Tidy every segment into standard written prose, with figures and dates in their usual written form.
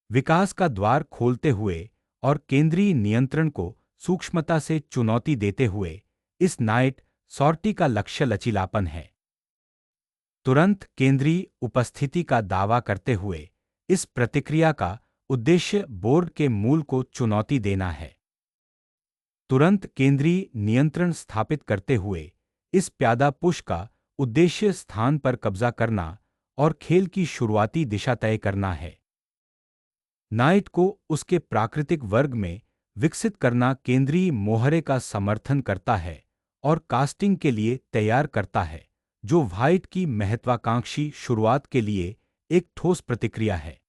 विकास का द्वार खोलते हुए और केंद्रीय नियंत्रण को सूक्ष्मता से चुनौती देते हुए इस नाइट सॉर्टी का लक्ष्य लचीलापन है। तुरंत केंद्रीय उपस्थिति का दावा करते हुए इस प्रतिक्रिया का उद्देश्य बोर्ड के मूल को चुनौती देना है। तुरंत केंद्रीय नियंत्रण स्थापित करते हुए इस प्यादा पुश का उद्देश्य स्थान पर कब्जा करना और खेल की शुरुआती दिशा तय करना है। नाइट को उसके प्राकृतिक वर्ग में विकसित करना केंद्रीय मोहरे का समर्थन करता है और कास्टिंग के लिए तैयार करता है, जो व्हाइट की महत्वाकांक्षी शुरुआत के लिए एक ठोस प्रतिक्रिया है।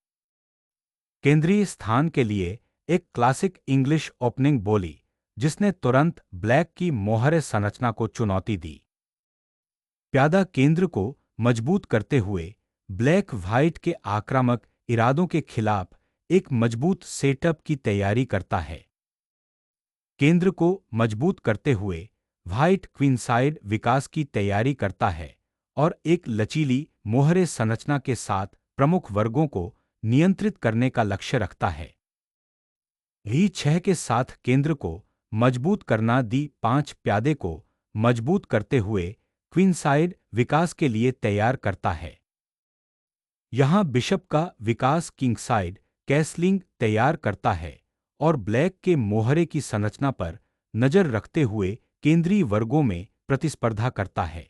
केंद्रीय स्थान के लिए एक क्लासिक इंग्लिश ओपनिंग बोली जिसने तुरंत ब्लैक की मोहरे संरचना को चुनौती दी। प्यादा केंद्र को मजबूत करते हुए ब्लैक व्हाइट के आक्रामक इरादों के खिलाफ एक मजबूत सेटअप की तैयारी करता है। केंद्र को मजबूत करते हुए व्हाइट क्वीनसाइड विकास की तैयारी करता है और एक लचीली मोहरे संरचना के साथ प्रमुख वर्गों को नियंत्रित करने का लक्ष्य रखता है। E6 के साथ केंद्र को मजबूत करना D5 प्यादे को मजबूत करते हुए क्वीनसाइड विकास के लिए तैयार करता है। यहां बिशप का विकास किंगसाइड कैसलिंग तैयार करता है और ब्लैक के मोहरे की संरचना पर नजर रखते हुए केंद्रीय वर्गों में प्रतिस्पर्धा करता है।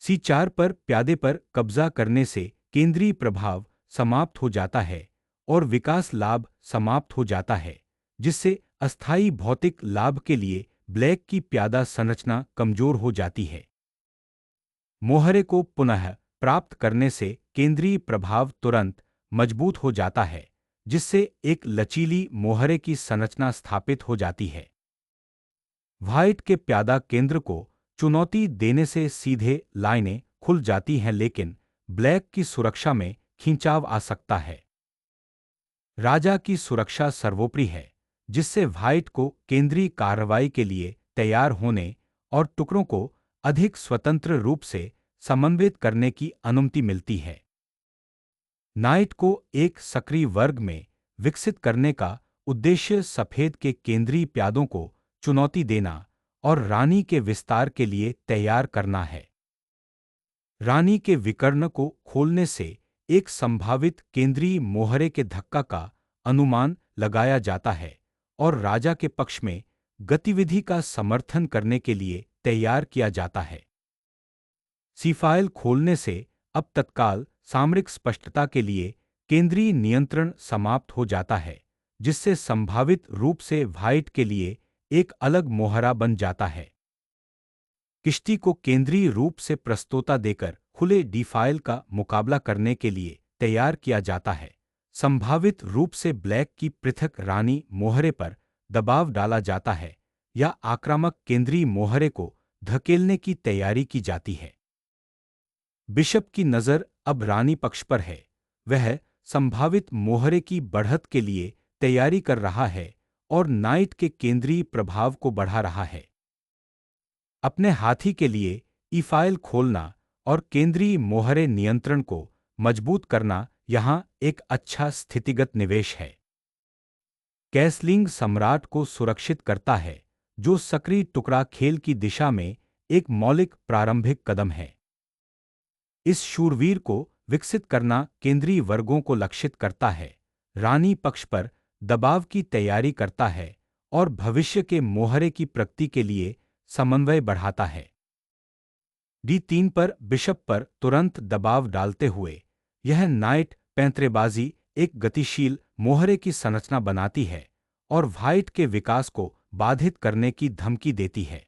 C4 पर प्यादे पर कब्जा करने से केंद्रीय प्रभाव समाप्त हो जाता है और विकास लाभ समाप्त हो जाता है, जिससे अस्थायी भौतिक लाभ के लिए ब्लैक की प्यादा संरचना कमजोर हो जाती है। मोहरे को पुनः प्राप्त करने से केंद्रीय प्रभाव तुरंत मजबूत हो जाता है, जिससे एक लचीली मोहरे की संरचना स्थापित हो जाती है। व्हाइट के प्यादा केंद्र को चुनौती देने से सीधे लाइनें खुल जाती हैं, लेकिन ब्लैक की सुरक्षा में खिंचाव आ सकता है। राजा की सुरक्षा सर्वोपरि है, जिससे व्हाइट को केंद्रीय कार्रवाई के लिए तैयार होने और टुकड़ों को अधिक स्वतंत्र रूप से समन्वित करने की अनुमति मिलती है। नाइट को एक सक्रिय वर्ग में विकसित करने का उद्देश्य सफेद के केंद्रीय प्यादों को चुनौती देना और रानी के विस्तार के लिए तैयार करना है। रानी के विकर्ण को खोलने से एक संभावित केंद्रीय मोहरे के धक्का का अनुमान लगाया जाता है और राजा के पक्ष में गतिविधि का समर्थन करने के लिए तैयार किया जाता है। C फाइल खोलने से अब तत्काल सामरिक स्पष्टता के लिए केंद्रीय नियंत्रण समाप्त हो जाता है, जिससे संभावित रूप से व्हाइट के लिए एक अलग मोहरा बन जाता है। किश्ती को केंद्रीय रूप से प्रस्तोता देकर खुले D फाइल का मुकाबला करने के लिए तैयार किया जाता है। संभावित रूप से ब्लैक की पृथक रानी मोहरे पर दबाव डाला जाता है या आक्रामक केंद्रीय मोहरे को धकेलने की तैयारी की जाती है। बिशप की नज़र अब रानी पक्ष पर है। वह संभावित मोहरे की बढ़त के लिए तैयारी कर रहा है और नाइट के केंद्रीय प्रभाव को बढ़ा रहा है। अपने हाथी के लिए E फाइल खोलना और केंद्रीय मोहरे नियंत्रण को मजबूत करना यहां एक अच्छा स्थितिगत निवेश है। कैसलिंग सम्राट को सुरक्षित करता है, जो सक्रिय टुकड़ा खेल की दिशा में एक मौलिक प्रारंभिक कदम है। इस शूरवीर को विकसित करना केंद्रीय वर्गों को लक्षित करता है, रानी पक्ष पर दबाव की तैयारी करता है और भविष्य के मोहरे की प्रगति के लिए समन्वय बढ़ाता है। D3 पर बिशप पर तुरंत दबाव डालते हुए यह नाइट पैंतरेबाजी एक गतिशील मोहरे की संरचना बनाती है और व्हाइट के विकास को बाधित करने की धमकी देती है।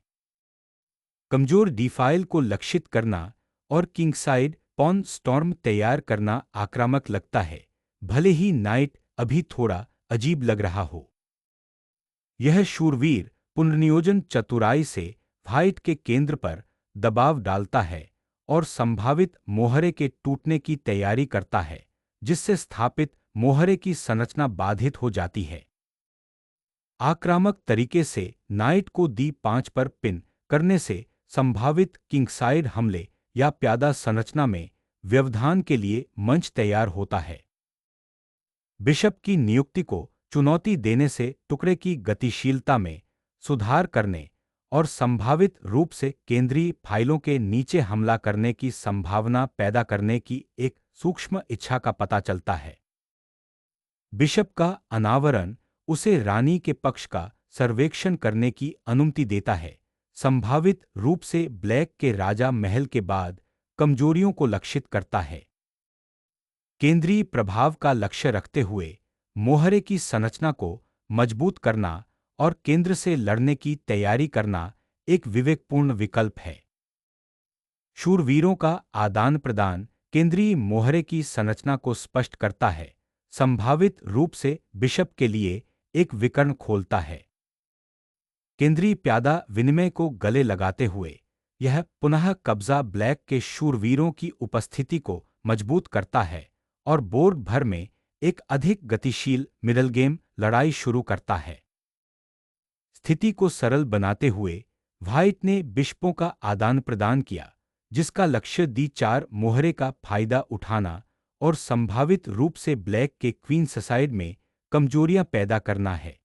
कमजोर D फाइल को लक्षित करना और किंगसाइड पॉन स्टॉर्म तैयार करना आक्रामक लगता है, भले ही नाइट अभी थोड़ा अजीब लग रहा हो। यह शूरवीर पुनर्नियोजन चतुराई से व्हाइट के केंद्र पर दबाव डालता है और संभावित मोहरे के टूटने की तैयारी करता है, जिससे स्थापित मोहरे की संरचना बाधित हो जाती है। आक्रामक तरीके से नाइट को D5 पर पिन करने से संभावित किंगसाइड हमले या प्यादा संरचना में व्यवधान के लिए मंच तैयार होता है। बिशप की नियुक्ति को चुनौती देने से टुकड़े की गतिशीलता में सुधार करने और संभावित रूप से केंद्रीय फाइलों के नीचे हमला करने की संभावना पैदा करने की एक सूक्ष्म इच्छा का पता चलता है। बिशप का अनावरण उसे रानी के पक्ष का सर्वेक्षण करने की अनुमति देता है, संभावित रूप से ब्लैक के राजा महल के बाद कमजोरियों को लक्षित करता है। केंद्रीय प्रभाव का लक्ष्य रखते हुए मोहरे की संरचना को मजबूत करना और केंद्र से लड़ने की तैयारी करना एक विवेकपूर्ण विकल्प है। शूरवीरों का आदान प्रदान केंद्रीय मोहरे की संरचना को स्पष्ट करता है, संभावित रूप से बिशप के लिए एक विकर्ण खोलता है। केंद्रीय प्यादा विनिमय को गले लगाते हुए यह पुनः कब्जा ब्लैक के शूरवीरों की उपस्थिति को मजबूत करता है और बोर्ड भर में एक अधिक गतिशील मिडल गेम लड़ाई शुरू करता है। स्थिति को सरल बनाते हुए व्हाइट ने बिशपों का आदान प्रदान किया, जिसका लक्ष्य D4 मोहरे का फायदा उठाना और संभावित रूप से ब्लैक के क्वीन साइड में कमजोरियां पैदा करना है।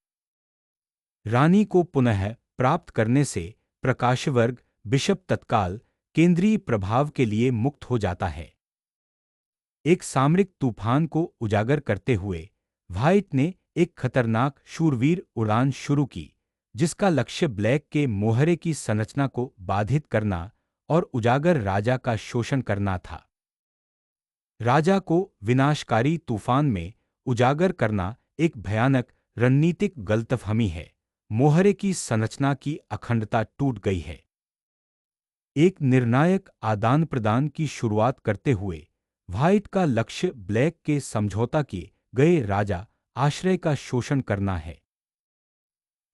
रानी को पुनः प्राप्त करने से प्रकाशवर्ग बिशप तत्काल केंद्रीय प्रभाव के लिए मुक्त हो जाता है। एक सामरिक तूफान को उजागर करते हुए व्हाइट ने एक खतरनाक शूरवीर उड़ान शुरू की, जिसका लक्ष्य ब्लैक के मोहरे की संरचना को बाधित करना और उजागर राजा का शोषण करना था। राजा को विनाशकारी तूफान में उजागर करना एक भयानक रणनीतिक गलतफहमी है। मोहरे की संरचना की अखंडता टूट गई है। एक निर्णायक आदान प्रदान की शुरुआत करते हुए व्हाइट का लक्ष्य ब्लैक के समझौता किए गए राजा आश्रय का शोषण करना है।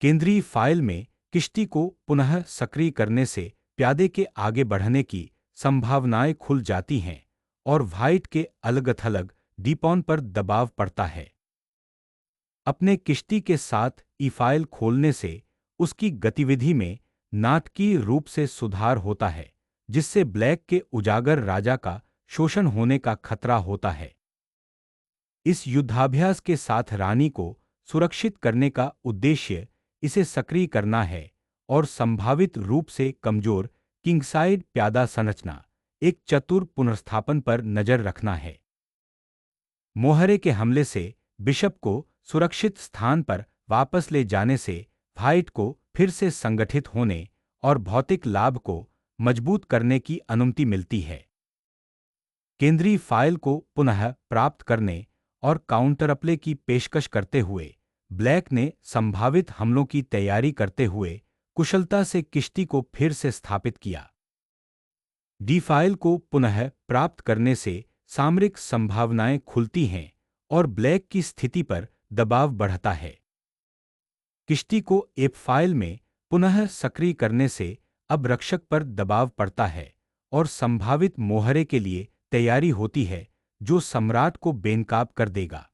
केंद्रीय फाइल में किश्ती को पुनः सक्रिय करने से प्यादे के आगे बढ़ने की संभावनाएं खुल जाती हैं और व्हाइट के अलग-थलग D-पॉन पर दबाव पड़ता है। अपने किश्ती के साथ ई-फाइल खोलने से उसकी गतिविधि में नाटकीय रूप से सुधार होता है, जिससे ब्लैक के उजागर राजा का शोषण होने का खतरा होता है। इस युद्धाभ्यास के साथ रानी को सुरक्षित करने का उद्देश्य इसे सक्रिय करना है और संभावित रूप से कमजोर किंगसाइड प्यादा संरचना एक चतुर पुनर्स्थापन पर नजर रखना है। मोहरे के हमले से बिशप को सुरक्षित स्थान पर वापस ले जाने से व्हाइट को फिर से संगठित होने और भौतिक लाभ को मजबूत करने की अनुमति मिलती है। केंद्रीय फाइल को पुनः प्राप्त करने और काउंटरप्ले की पेशकश करते हुए ब्लैक ने संभावित हमलों की तैयारी करते हुए कुशलता से किश्ती को फिर से स्थापित किया। डी फाइल को पुनः प्राप्त करने से सामरिक संभावनाएं खुलती हैं और ब्लैक की स्थिति पर दबाव बढ़ता है। किश्ती को एफ फाइल में पुनः सक्रिय करने से अब रक्षक पर दबाव पड़ता है और संभावित मोहरे के लिए तैयारी होती है, जो सम्राट को बेनकाब कर देगा।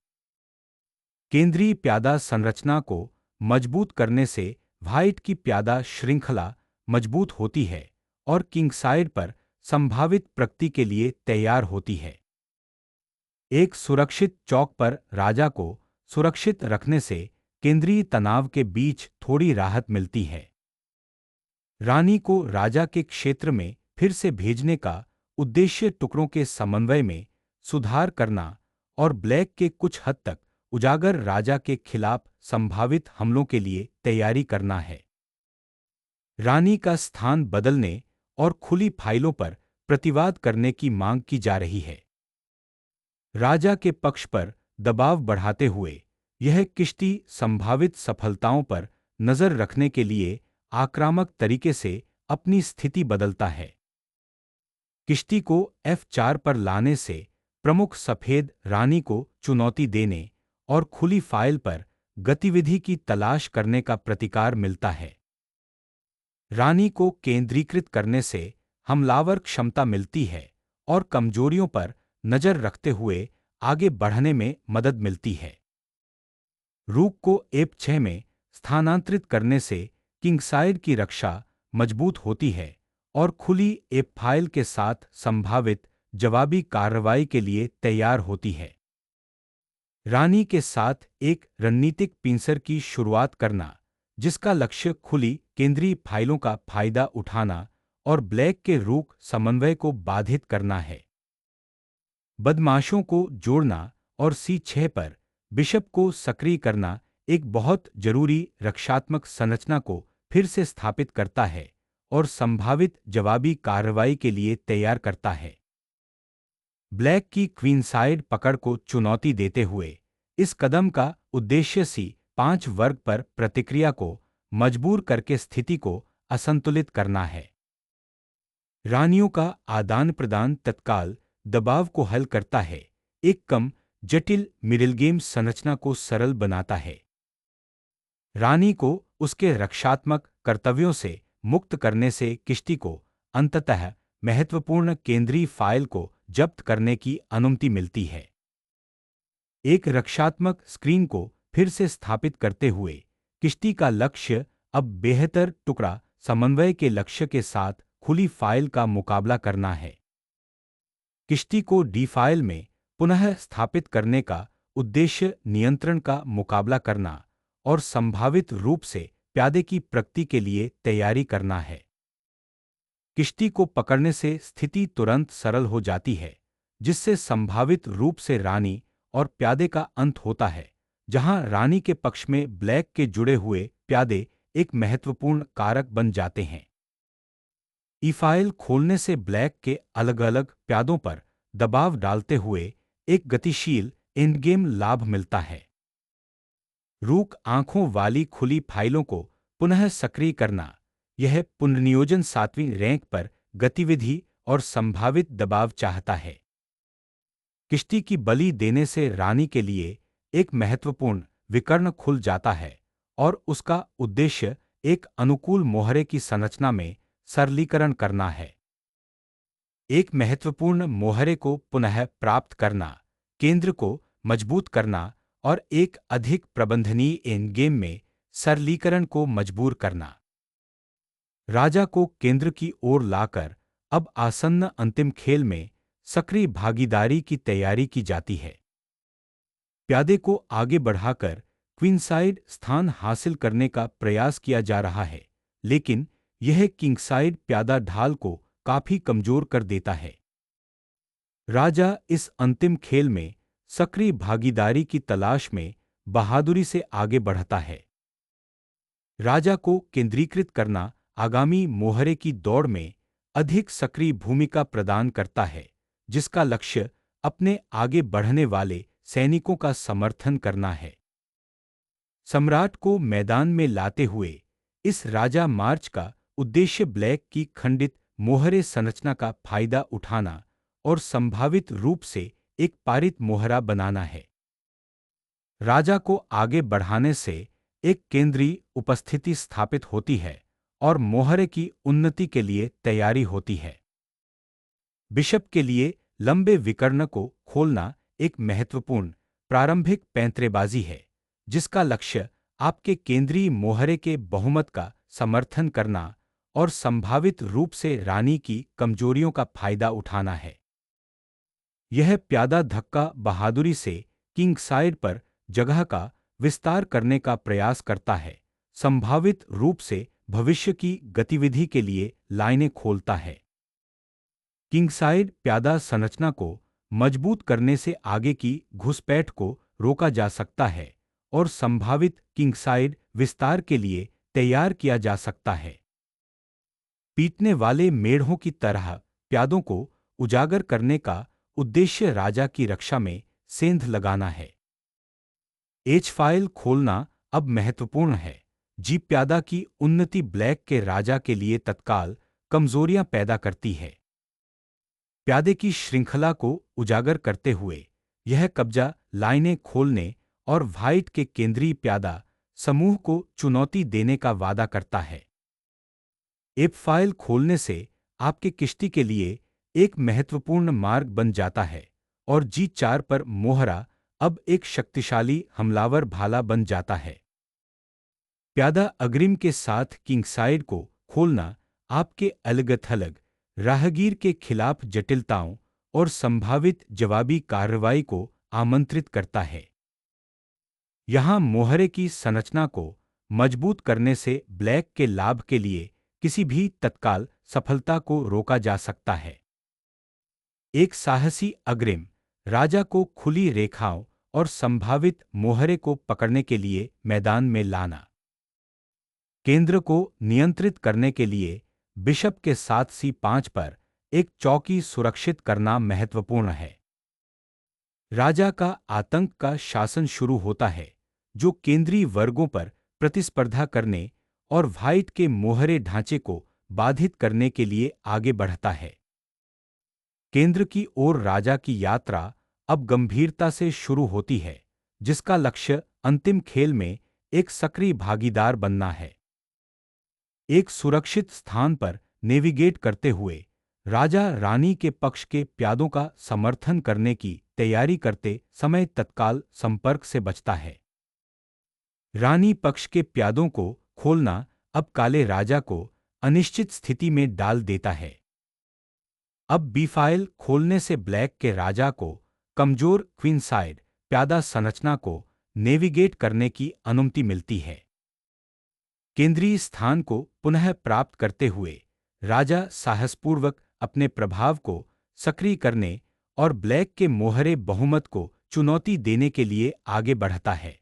केंद्रीय प्यादा संरचना को मजबूत करने से व्हाइट की प्यादा श्रृंखला मजबूत होती है और किंगसाइड पर संभावित प्रगति के लिए तैयार होती है। एक सुरक्षित चौक पर राजा को सुरक्षित रखने से केंद्रीय तनाव के बीच थोड़ी राहत मिलती है। रानी को राजा के क्षेत्र में फिर से भेजने का उद्देश्य टुकड़ों के समन्वय में सुधार करना और ब्लैक के कुछ हद तक उजागर राजा के खिलाफ संभावित हमलों के लिए तैयारी करना है। रानी का स्थान बदलने और खुली फाइलों पर प्रतिवाद करने की मांग की जा रही है। राजा के पक्ष पर दबाव बढ़ाते हुए यह किश्ती संभावित सफलताओं पर नजर रखने के लिए आक्रामक तरीके से अपनी स्थिति बदलता है। किश्ती को F4 पर लाने से प्रमुख सफेद रानी को चुनौती देने और खुली फाइल पर गतिविधि की तलाश करने का प्रतिकार मिलता है। रानी को केंद्रीकृत करने से हमलावर क्षमता मिलती है और कमजोरियों पर नजर रखते हुए आगे बढ़ने में मदद मिलती है। रूक को F6 में स्थानांतरित करने से किंगसाइड की रक्षा मजबूत होती है और खुली एफ फाइल के साथ संभावित जवाबी कार्रवाई के लिए तैयार होती है। रानी के साथ एक रणनीतिक पिंसर की शुरुआत करना, जिसका लक्ष्य खुली केंद्रीय फाइलों का फायदा उठाना और ब्लैक के रूक समन्वय को बाधित करना है। बदमाशों को जोड़ना और C6 पर बिशप को सक्रिय करना एक बहुत जरूरी रक्षात्मक संरचना को फिर से स्थापित करता है और संभावित जवाबी कार्रवाई के लिए तैयार करता है। ब्लैक की क्वीनसाइड पकड़ को चुनौती देते हुए इस कदम का उद्देश्य C5 वर्ग पर प्रतिक्रिया को मजबूर करके स्थिति को असंतुलित करना है। रानियों का आदान प्रदान तत्काल दबाव को हल करता है, एक कम जटिल मिडिल गेम संरचना को सरल बनाता है। रानी को उसके रक्षात्मक कर्तव्यों से मुक्त करने से किश्ती को अंततः महत्वपूर्ण केंद्रीय फाइल को जब्त करने की अनुमति मिलती है। एक रक्षात्मक स्क्रीन को फिर से स्थापित करते हुए किश्ती का लक्ष्य अब बेहतर टुकड़ा समन्वय के लक्ष्य के साथ खुली फाइल का मुकाबला करना है। किश्ती को डी फाइल में पुनः स्थापित करने का उद्देश्य नियंत्रण का मुकाबला करना और संभावित रूप से प्यादे की प्रगति के लिए तैयारी करना है। किश्ती को पकड़ने से स्थिति तुरंत सरल हो जाती है, जिससे संभावित रूप से रानी और प्यादे का अंत होता है, जहां रानी के पक्ष में ब्लैक के जुड़े हुए प्यादे एक महत्वपूर्ण कारक बन जाते हैं। ई फाइल खोलने से ब्लैक के अलग अलग प्यादों पर दबाव डालते हुए एक गतिशील एंडगेम लाभ मिलता है। रूक आंखों वाली खुली फाइलों को पुनः सक्रिय करना, यह पुनर्नियोजन 7वीं रैंक पर गतिविधि और संभावित दबाव चाहता है। किश्ती की बलि देने से रानी के लिए एक महत्वपूर्ण विकर्ण खुल जाता है और उसका उद्देश्य एक अनुकूल मोहरे की संरचना में सरलीकरण करना है। एक महत्वपूर्ण मोहरे को पुनः प्राप्त करना, केंद्र को मजबूत करना और एक अधिक प्रबंधनीय एंडगेम में सरलीकरण को मजबूर करना। राजा को केंद्र की ओर लाकर अब आसन्न अंतिम खेल में सक्रिय भागीदारी की तैयारी की जाती है। प्यादे को आगे बढ़ाकर क्वीनसाइड स्थान हासिल करने का प्रयास किया जा रहा है, लेकिन यह किंगसाइड प्यादा ढाल को काफी कमजोर कर देता है। राजा इस अंतिम खेल में सक्रिय भागीदारी की तलाश में बहादुरी से आगे बढ़ता है। राजा को केंद्रीकृत करना आगामी मोहरे की दौड़ में अधिक सक्रिय भूमिका प्रदान करता है, जिसका लक्ष्य अपने आगे बढ़ने वाले सैनिकों का समर्थन करना है। सम्राट को मैदान में लाते हुए इस राजा मार्च का उद्देश्य ब्लैक की खंडित मोहरे संरचना का फायदा उठाना और संभावित रूप से एक पारित मोहरा बनाना है। राजा को आगे बढ़ाने से एक केंद्रीय उपस्थिति स्थापित होती है और मोहरे की उन्नति के लिए तैयारी होती है। बिशप के लिए लंबे विकर्ण को खोलना एक महत्वपूर्ण प्रारंभिक पैंतरेबाजी है, जिसका लक्ष्य आपके केंद्रीय मोहरे के बहुमत का समर्थन करना और संभावित रूप से रानी की कमजोरियों का फायदा उठाना है। यह प्यादा धक्का बहादुरी से किंगसाइड पर जगह का विस्तार करने का प्रयास करता है, संभावित रूप से भविष्य की गतिविधि के लिए लाइनें खोलता है। किंगसाइड प्यादा संरचना को मजबूत करने से आगे की घुसपैठ को रोका जा सकता है और संभावित किंगसाइड विस्तार के लिए तैयार किया जा सकता है। पीटने वाले मेढ़ों की तरह प्यादों को उजागर करने का उद्देश्य राजा की रक्षा में सेंध लगाना है। एच फाइल खोलना अब महत्वपूर्ण है। जी प्यादा की उन्नति ब्लैक के राजा के लिए तत्काल कमजोरियां पैदा करती है। प्यादे की श्रृंखला को उजागर करते हुए यह कब्जा लाइनें खोलने और व्हाइट के केंद्रीय प्यादा समूह को चुनौती देने का वादा करता है। एफ फाइल खोलने से आपके किश्ती के लिए एक महत्वपूर्ण मार्ग बन जाता है और G4 पर मोहरा अब एक शक्तिशाली हमलावर भाला बन जाता है। प्यादा अग्रिम के साथ किंगसाइड को खोलना आपके अलग-थलग राहगीर के खिलाफ जटिलताओं और संभावित जवाबी कार्रवाई को आमंत्रित करता है। यहाँ मोहरे की संरचना को मजबूत करने से ब्लैक के लाभ के लिए किसी भी तत्काल सफलता को रोका जा सकता है। एक साहसी अग्रिम राजा को खुली रेखाओं और संभावित मोहरे को पकड़ने के लिए मैदान में लाना। केंद्र को नियंत्रित करने के लिए बिशप के साथ C5 पर एक चौकी सुरक्षित करना महत्वपूर्ण है। राजा का आतंक का शासन शुरू होता है, जो केंद्रीय वर्गों पर प्रतिस्पर्धा करने और व्हाइट के मोहरे ढांचे को बाधित करने के लिए आगे बढ़ता है। केंद्र की ओर राजा की यात्रा अब गंभीरता से शुरू होती है, जिसका लक्ष्य अंतिम खेल में एक सक्रिय भागीदार बनना है। एक सुरक्षित स्थान पर नेविगेट करते हुए राजा रानी के पक्ष के प्यादों का समर्थन करने की तैयारी करते समय तत्काल संपर्क से बचता है। रानी पक्ष के प्यादों को खोलना अब काले राजा को अनिश्चित स्थिति में डाल देता है। अब B फाइल खोलने से ब्लैक के राजा को कमजोर क्वीन साइड प्यादा संरचना को नेविगेट करने की अनुमति मिलती है। केंद्रीय स्थान को पुनः प्राप्त करते हुए राजा साहसपूर्वक अपने प्रभाव को सक्रिय करने और ब्लैक के मोहरे बहुमत को चुनौती देने के लिए आगे बढ़ता है।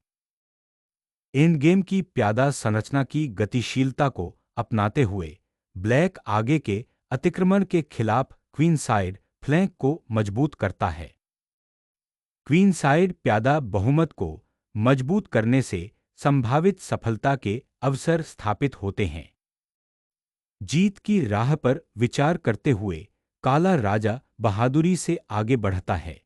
एंड गेम की प्यादा संरचना की गतिशीलता को अपनाते हुए ब्लैक आगे के अतिक्रमण के खिलाफ क्वीन साइड फ्लैंक को मजबूत करता है। क्वीन साइड प्यादा बहुमत को मजबूत करने से संभावित सफलता के अवसर स्थापित होते हैं। जीत की राह पर विचार करते हुए काला राजा बहादुरी से आगे बढ़ता है।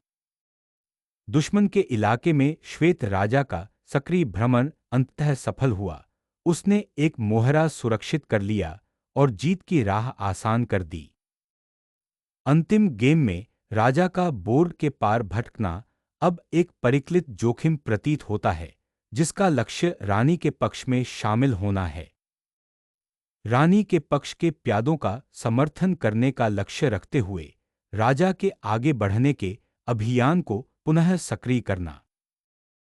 दुश्मन के इलाके में श्वेत राजा का सक्रिय भ्रमण अंततः सफल हुआ। उसने एक मोहरा सुरक्षित कर लिया और जीत की राह आसान कर दी। अंतिम गेम में राजा का बोर्ड के पार भटकना अब एक परिकलित जोखिम प्रतीत होता है, जिसका लक्ष्य रानी के पक्ष में शामिल होना है। रानी के पक्ष के प्यादों का समर्थन करने का लक्ष्य रखते हुए राजा के आगे बढ़ने के अभियान को पुनः सक्रिय करना।